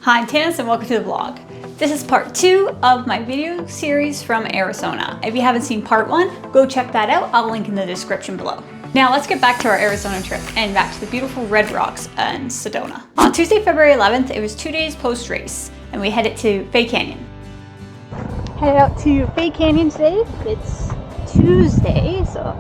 Hi, I'm Tanis and welcome to the vlog. This is part 2 of my video series from Arizona. If you haven't seen part 1, go check that out. I'll link in the description below. Now let's get back to our Arizona trip and back to the beautiful red rocks in Sedona. On Tuesday, February 11th, it was 2 days post-race and we headed to Fay Canyon. Headed out to Fay Canyon today. It's Tuesday, so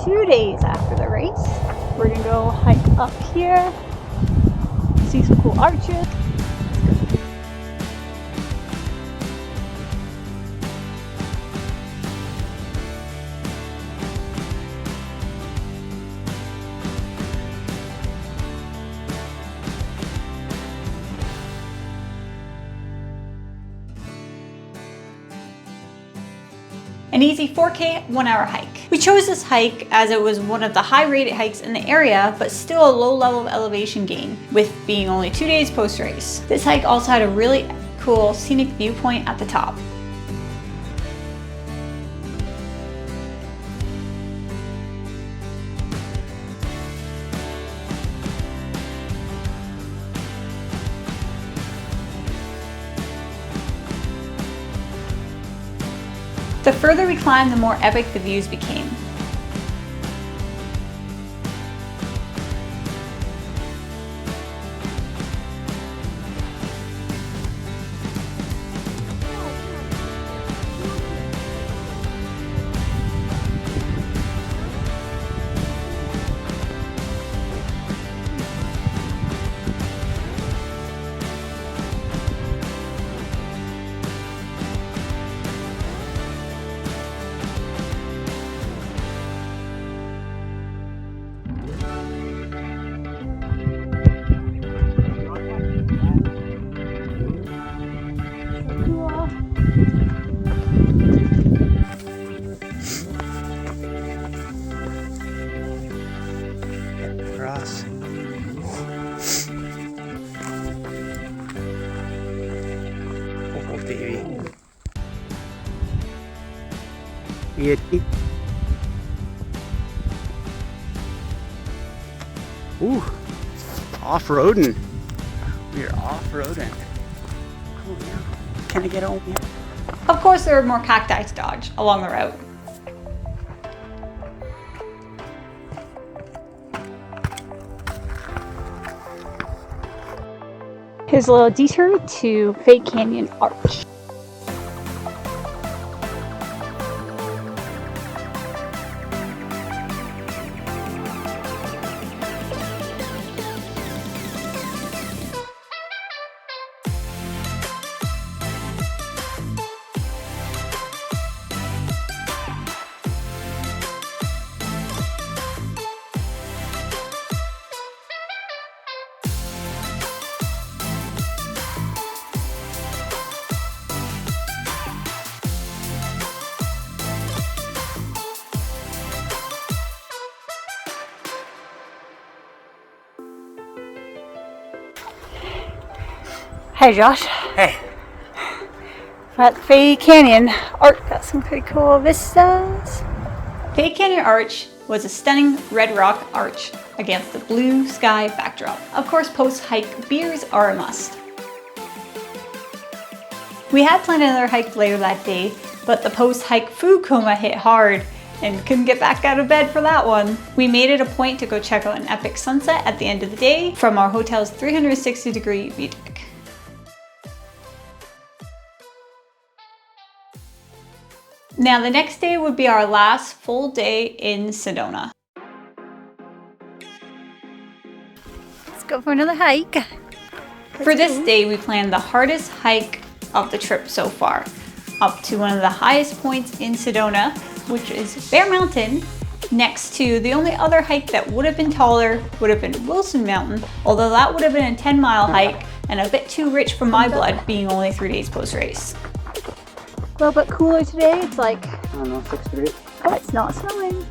2 days after the race. We're gonna go hike up here, see some cool arches. An easy 4K, 1 hour hike. We chose this hike as it was one of the high rated hikes in the area, but still a low level of elevation gain with being only 2 days post race. This hike also had a really cool scenic viewpoint at the top. The further we climbed, the more epic the views became. Cross. Oh, baby. Yeti. Ooh, off-roading. We are off-roading. Oh yeah. Can I get home here? Of course, there were more cacti to dodge along the route. Here's a little detour to Fay Canyon Arch. Hey Josh. Hey. We're at Fay Canyon Arch. Got some pretty cool vistas. Fay Canyon Arch was a stunning red rock arch against the blue sky backdrop. Of course, post-hike beers are a must. We had planned another hike later that day, but the post-hike food coma hit hard and couldn't get back out of bed for that one. We made it a point to go check out an epic sunset at the end of the day from our hotel's 360-degree view deck. Now the next day would be our last full day in Sedona. Let's go for another hike. For this day, we planned the hardest hike of the trip so far, up to one of the highest points in Sedona, which is Bear Mountain. Next to the only other hike that would have been taller would have been Wilson Mountain, although that would have been a 10-mile hike and a bit too rich for my blood, being only 3 days post-race. A little bit cooler today. It's like, I don't know, 6 degrees. oh, it's not snowing.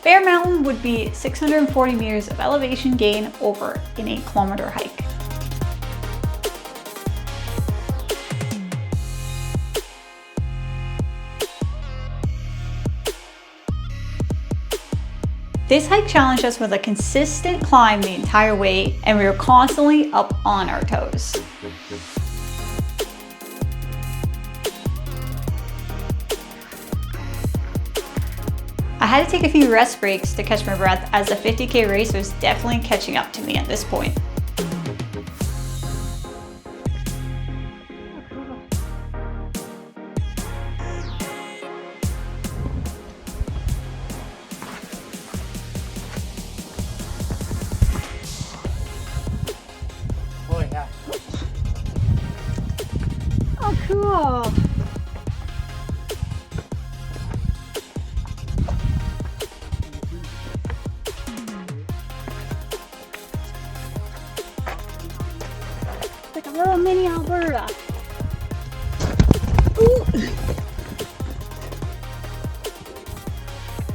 Bear Mountain would be 640 meters of elevation gain over an 8-kilometer hike. This hike challenged us with a consistent climb the entire way, and we were constantly up on our toes. I had to take a few rest breaks to catch my breath, as the 50K race was definitely catching up to me at this point. Oh yeah. Oh, cool. Like a little mini Alberta. Ooh.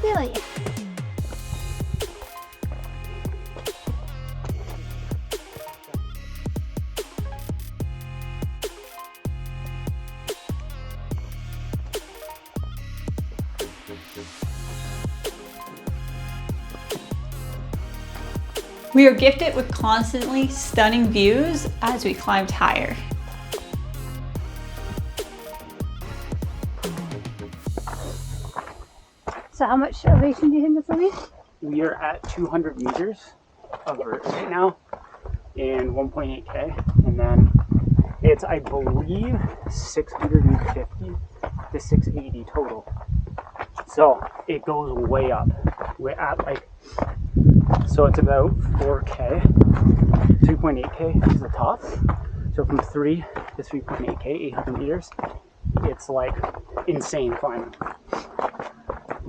Really? We were gifted with constantly stunning views as we climbed higher. So how much elevation do you think this will be? We are at 200 meters of vert right now in 1.8K, and then it's, I believe, 650 to 680 total. So it goes way up. We're at like, so it's about 4K, 3.8K is the top. So from 3 to 3.8K, 800 meters, it's like insane climbing.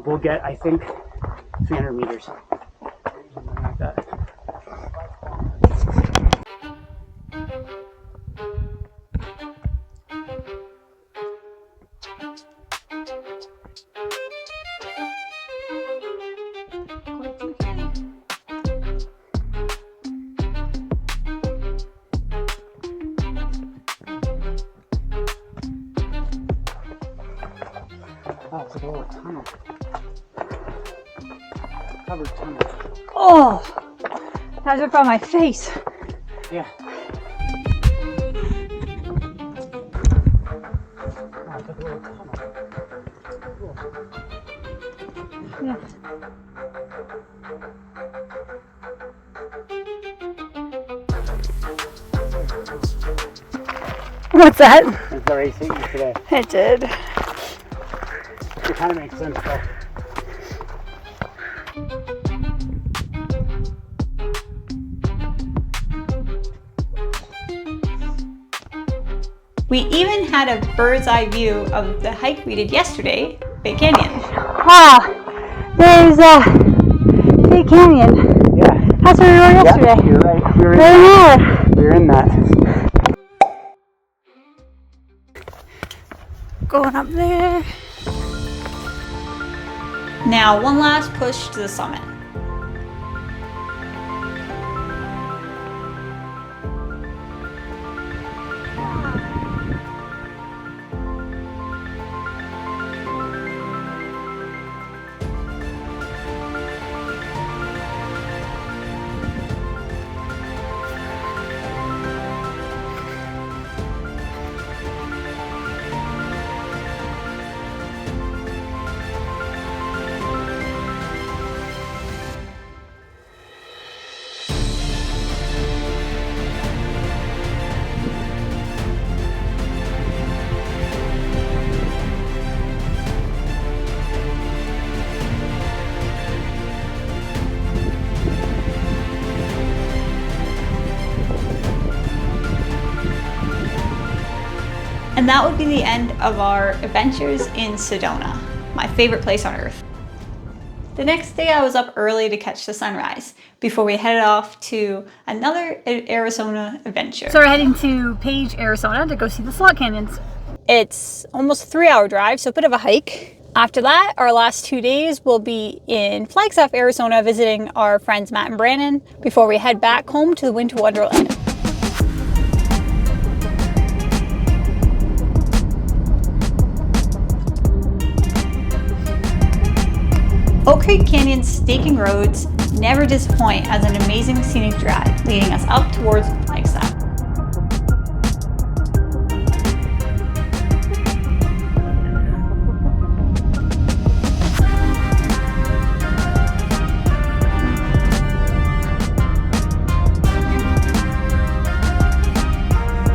We'll get, I think, 300 meters, something like that. Oh, it's like a little tunnel. Covered tunnel. Oh, that was right by my face. Yeah. Oh, it's like a little tunnel. Cool. Yeah. What's that? It's the race hit you today. It did. It kind of makes sense though. We even had a bird's eye view of the hike we did yesterday, Big Canyon. Wow, there's Big Canyon. Yeah. That's where we were yesterday. Yeah, you're right. We were in Right that. there. We were in that. Going up there. Now, one last push to the summit. And that would be the end of our adventures in Sedona, my favorite place on earth. The next day I was up early to catch the sunrise before we headed off to another Arizona adventure. So we're heading to Page, Arizona to go see the slot canyons. It's almost a 3-hour drive, so a bit of a hike. After that, our last 2 days will be in Flagstaff, Arizona, visiting our friends Matt and Brandon before we head back home to the winter wonderland. Okay, Creek Canyon's staking roads never disappoint as an amazing scenic drive leading us up towards Flagstaff.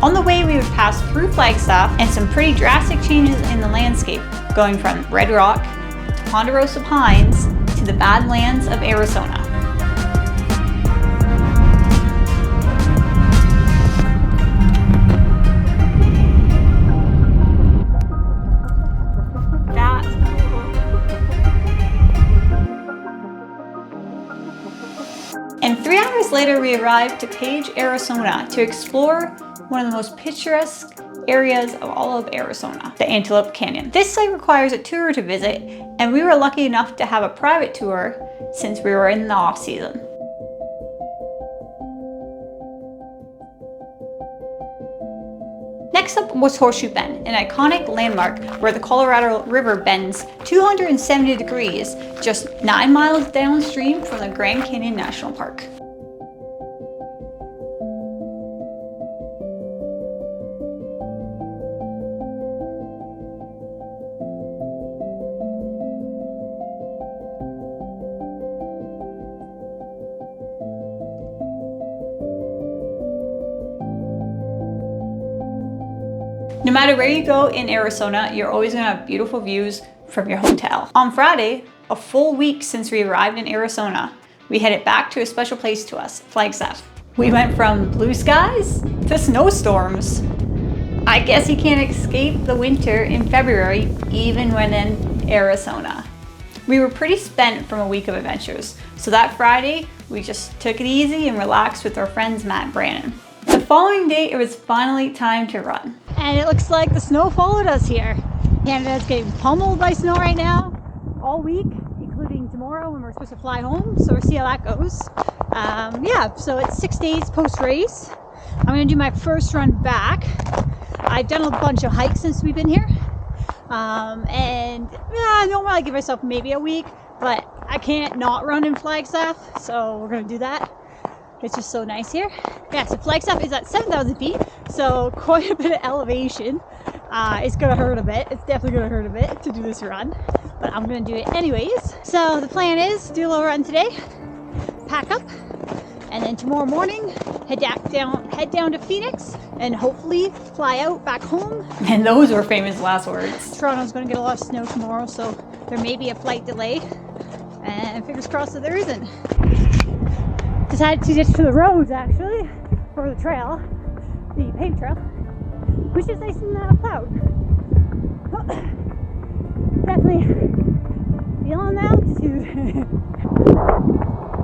On the way, we would pass through Flagstaff and some pretty drastic changes in the landscape, going from Red Rock to Ponderosa Pines to the Badlands of Arizona. That's cool. And 3 hours later, we arrived to Page, Arizona to explore one of the most picturesque areas of all of Arizona, the Antelope Canyon. This site requires a tour to visit, and we were lucky enough to have a private tour since we were in the off season. Next up was Horseshoe Bend, an iconic landmark where the Colorado River bends 270 degrees just 9 miles downstream from the Grand Canyon National Park. No matter where you go in Arizona, you're always gonna have beautiful views from your hotel. On Friday, a full week since we arrived in Arizona, we headed back to a special place to us, Flagstaff. We went from blue skies to snowstorms. I guess you can't escape the winter in February, even when in Arizona. We were pretty spent from a week of adventures, so that Friday, we just took it easy and relaxed with our friends Matt and Brandon. The following day, it was finally time to run. And it looks like the snow followed us here. Canada's getting pummeled by snow right now, all week, including tomorrow when we're supposed to fly home. So we'll see how that goes. Yeah, so it's 6 days post-race. I'm gonna do my first run back. I've done a bunch of hikes since we've been here. And yeah, normally I give myself maybe a week, but I can't not run in Flagstaff, so we're gonna do that. It's just so nice here. Yeah, so Flagstaff is at 7,000 feet, so quite a bit of elevation. It's gonna hurt a bit. It's definitely gonna hurt a bit to do this run, but I'm gonna do it anyways. So the plan is do a little run today, pack up, and then tomorrow morning head down to Phoenix and hopefully fly out back home. And those were famous last words. Toronto's gonna get a lot of snow tomorrow, so there may be a flight delay, and fingers crossed that there isn't. Decided to ditch to the roads actually for the trail, the paved trail, which is nice and plowed. Definitely feeling the altitude.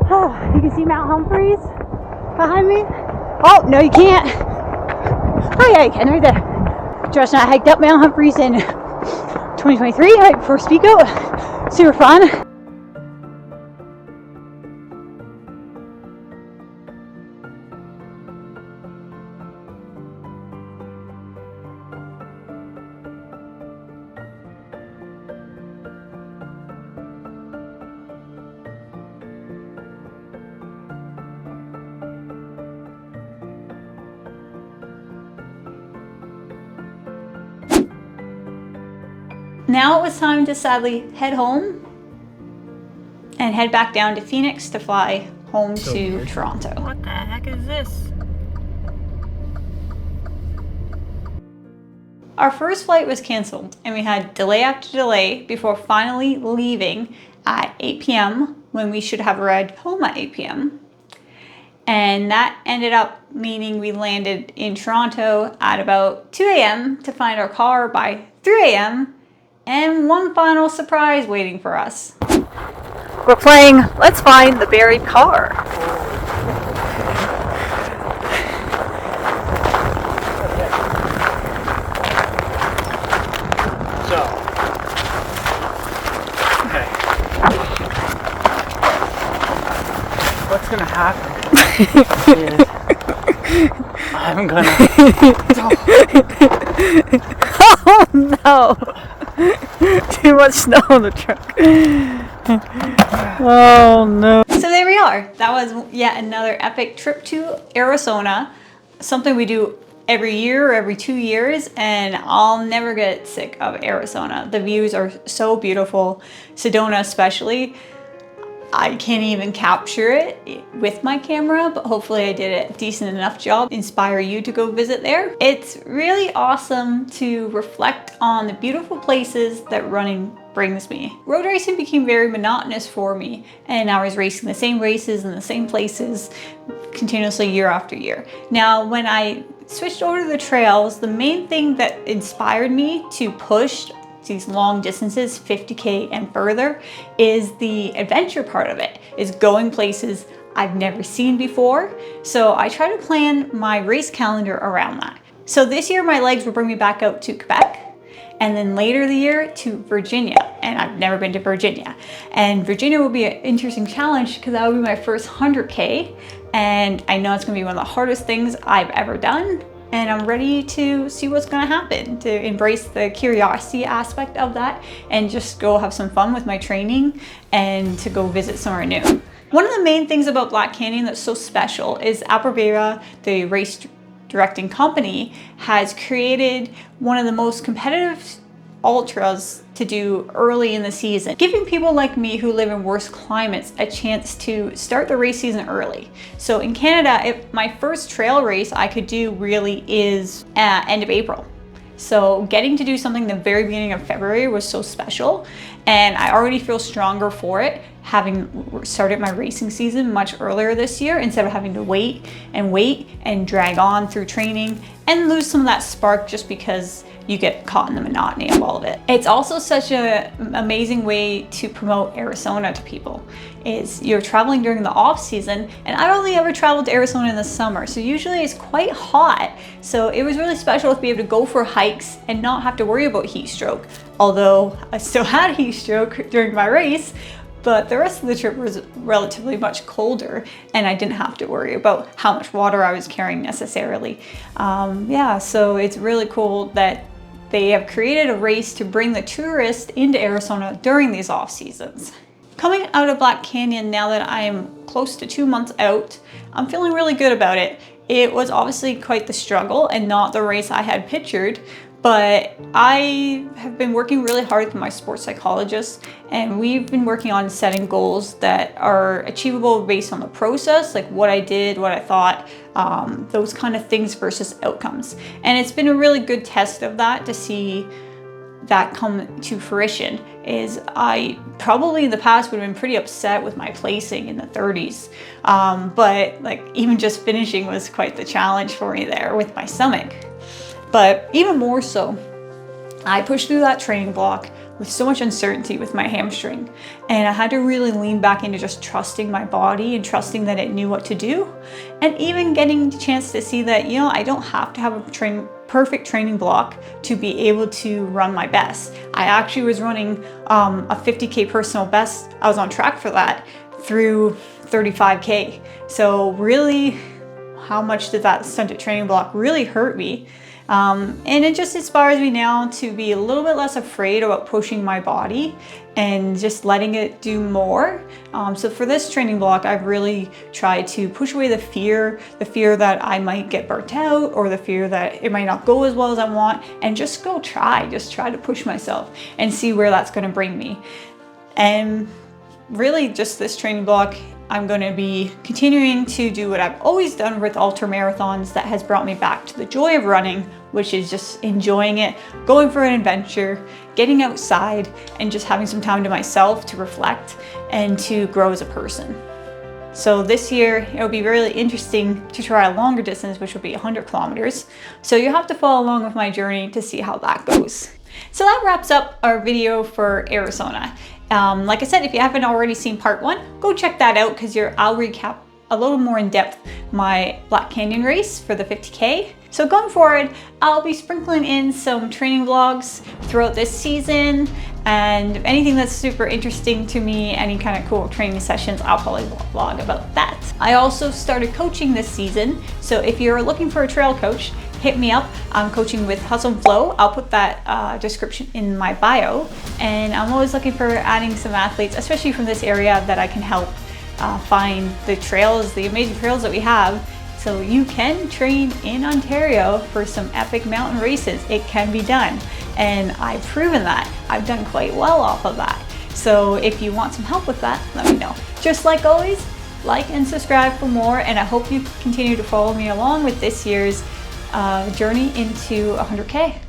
Oh, you can see Mount Humphreys behind me. Oh, no you can't. Oh yeah, you can right there. Josh and I hiked up Mount Humphreys in 2023 right before Speak Out. Super fun. Now it was time to sadly head home and head back down to Phoenix to fly home to Toronto. What the heck is this? Our first flight was canceled and we had delay after delay before finally leaving at 8 p.m. when we should have arrived home at 8 p.m. And that ended up meaning we landed in Toronto at about 2 a.m. to find our car by 3 a.m. and one final surprise waiting for us. We're playing Let's Find the Buried Car. So, okay. What's gonna happen is I'm gonna. Oh no! Too much snow on the truck. Oh no. So there we are. That was yet another epic trip to Arizona. Something we do every year or every 2 years, and I'll never get sick of Arizona. The views are so beautiful. Sedona especially. I can't even capture it with my camera, but hopefully I did a decent enough job to inspire you to go visit there. It's really awesome to reflect on the beautiful places that running brings me. Road racing became very monotonous for me, and I was racing the same races in the same places continuously year after year. Now, when I switched over to the trails, the main thing that inspired me to push these long distances, 50K and further, is the adventure part of it, is going places I've never seen before. So I try to plan my race calendar around that. So this year my legs will bring me back out to Quebec, and then later the year to Virginia. And I've never been to Virginia. And Virginia will be an interesting challenge because that will be my first 100K. And I know it's gonna be one of the hardest things I've ever done. And I'm ready to see what's gonna happen, to embrace the curiosity aspect of that and just go have some fun with my training and to go visit somewhere new. One of the main things about Black Canyon that's so special is Aprilia, the race directing company, has created one of the most competitive ultras to do early in the season, giving people like me who live in worse climates a chance to start the race season early. So in Canada, my first trail race I could do really is end of April. So getting to do something the very beginning of February was so special, and I already feel stronger for it, having started my racing season much earlier this year instead of having to wait and drag on through training and lose some of that spark just because you get caught in the monotony of all of it. It's also such an amazing way to promote Arizona to people. Is you're traveling during the off season, and I've only ever traveled to Arizona in the summer, so usually it's quite hot. So it was really special to be able to go for hikes and not have to worry about heat stroke. Although I still had heat stroke during my race, but the rest of the trip was relatively much colder, and I didn't have to worry about how much water I was carrying necessarily. Yeah, so it's really cool that they have created a race to bring the tourist into Arizona during these off seasons. Coming out of Black Canyon, now that I am close to 2 months out, I'm feeling really good about it. It was obviously quite the struggle and not the race I had pictured, but I have been working really hard with my sports psychologist, and we've been working on setting goals that are achievable based on the process, like what I did, what I thought, those kind of things versus outcomes. And it's been a really good test of that to see that come to fruition. Is I probably in the past would have been pretty upset with my placing in the 30s, but like even just finishing was quite the challenge for me there with my stomach. But even more so, I pushed through that training block with so much uncertainty with my hamstring, and I had to really lean back into just trusting my body and trusting that it knew what to do, and even getting the chance to see that, you know, I don't have to have a perfect training block to be able to run my best. I actually was running a 50K personal best. I was on track for that through 35K. So really, how much did that stunted training block really hurt me? And it just inspires me now to be a little bit less afraid about pushing my body and just letting it do more. So for this training block, I've really tried to push away the fear that I might get burnt out, or the fear that it might not go as well as I want, and just try to push myself and see where that's going to bring me. And really just this training block, I'm going to be continuing to do what I've always done with ultra marathons that has brought me back to the joy of running, which is just enjoying it, going for an adventure, getting outside, and just having some time to myself to reflect and to grow as a person. So this year, it'll be really interesting to try a longer distance, which will be 100 kilometers. So you'll have to follow along with my journey to see how that goes. So that wraps up our video for Arizona. Like I said, if you haven't already seen part 1, go check that out because I'll recap a little more in depth my Black Canyon race for the 50K. So going forward, I'll be sprinkling in some training vlogs throughout this season, and anything that's super interesting to me, any kind of cool training sessions, I'll probably vlog about that. I also started coaching this season, so if you're looking for a trail coach, hit me up. I'm coaching with Hustle and Flow. I'll put that description in my bio. And I'm always looking for adding some athletes, especially from this area, that I can help find the trails, the amazing trails that we have. So you can train in Ontario for some epic mountain races. It can be done. And I've proven that. I've done quite well off of that. So if you want some help with that, let me know. Just like always, like and subscribe for more. And I hope you continue to follow me along with this year's journey into 100K.